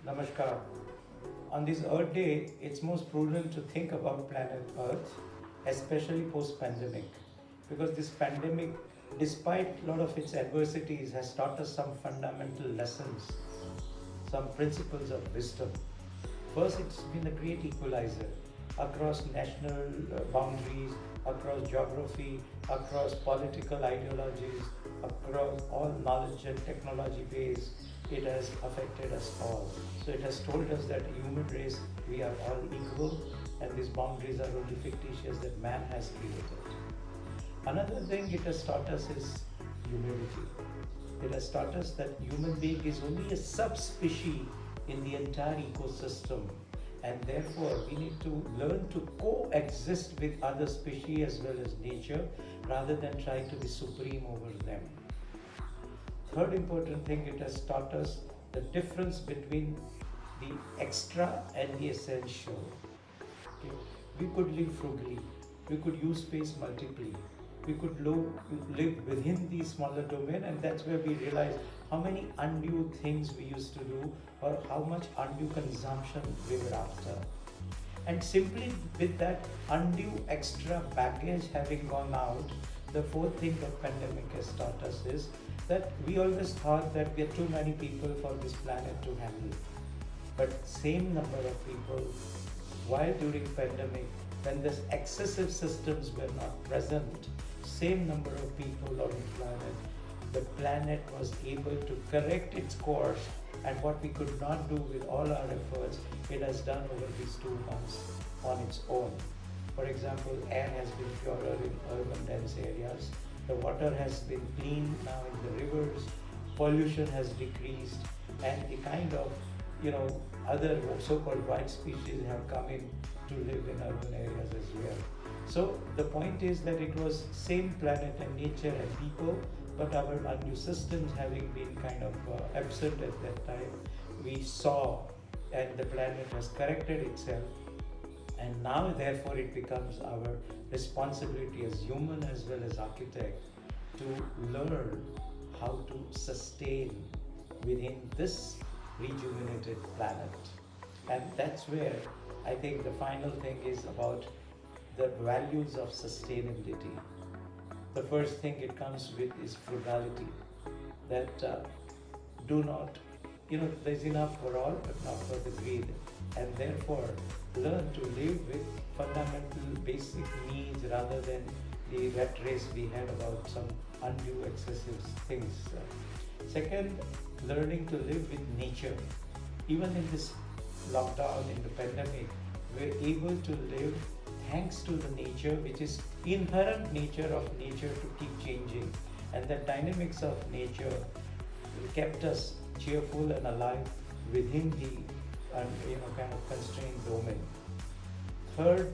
Namaskar. On this Earth Day, it's most prudent to think about planet Earth, especially post-pandemic, because this pandemic, despite a lot of its adversities, has taught us some fundamental lessons, some principles of wisdom. First, it's been a great equalizer across national boundaries, across geography, across political ideologies, across all knowledge and technology base. It has affected us all. So it has told us that human race, we are all equal, and these boundaries are only fictitious that man has created. Another thing it has taught us is humility. It has taught us that human being is only a subspecies in the entire ecosystem, and therefore we need to learn to coexist with other species as well as nature rather than trying to be supreme over them. Third important thing, it has taught us the difference between the extra and the essential. Okay? We could live frugally, we could use space multiply, we could live within the smaller domain, and that's where we realize how many undue things we used to do or how much undue consumption we were after. And simply with that undue extra baggage having gone out, the fourth thing the pandemic has taught us is that we always thought that we are too many people for this planet to handle. But same number of people, while during pandemic, when this excessive systems were not present, same number of people on the planet was able to correct its course, and what we could not do with all our efforts, it has done over these 2 months on its own. For example, air has been purer in urban dense areas, the water has been clean now in the rivers, pollution has decreased, and the kind of other so-called wild species have come in to live in urban areas as well. So the point is that it was same planet and nature and people, but our undue systems having been kind of absent at that time, we saw, and the planet has corrected itself, and now therefore it becomes our responsibility as human as well as architect to learn how to sustain within this rejuvenated planet. And that's where I think the final thing is about the values of sustainability. The first thing it comes with is frugality, that do not, there's enough for all but not for the greed, and therefore learn to live with fundamental basic needs rather than the rat race we had about some undue excessive things. Second, learning to live with nature. Even in this lockdown, in the pandemic, we're able to live thanks to the nature, which is inherent nature of nature to keep changing, and the dynamics of nature kept us cheerful and alive within the kind of constrained domain. Third,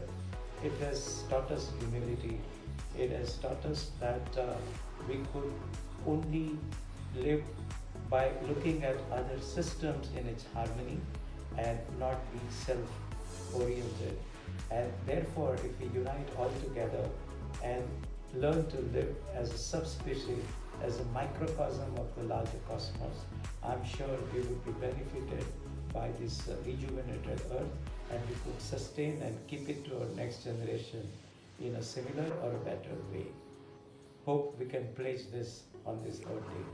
it has taught us humility. It has taught us that we could only live by looking at other systems in its harmony and not be self-oriented. And therefore, if we unite all together and learn to live as a subspecies, as a microcosm of the larger cosmos, I'm sure we would be benefited by this rejuvenated Earth, and we could sustain and keep it to our next generation in a similar or a better way. Hope we can pledge this on this Earth Day.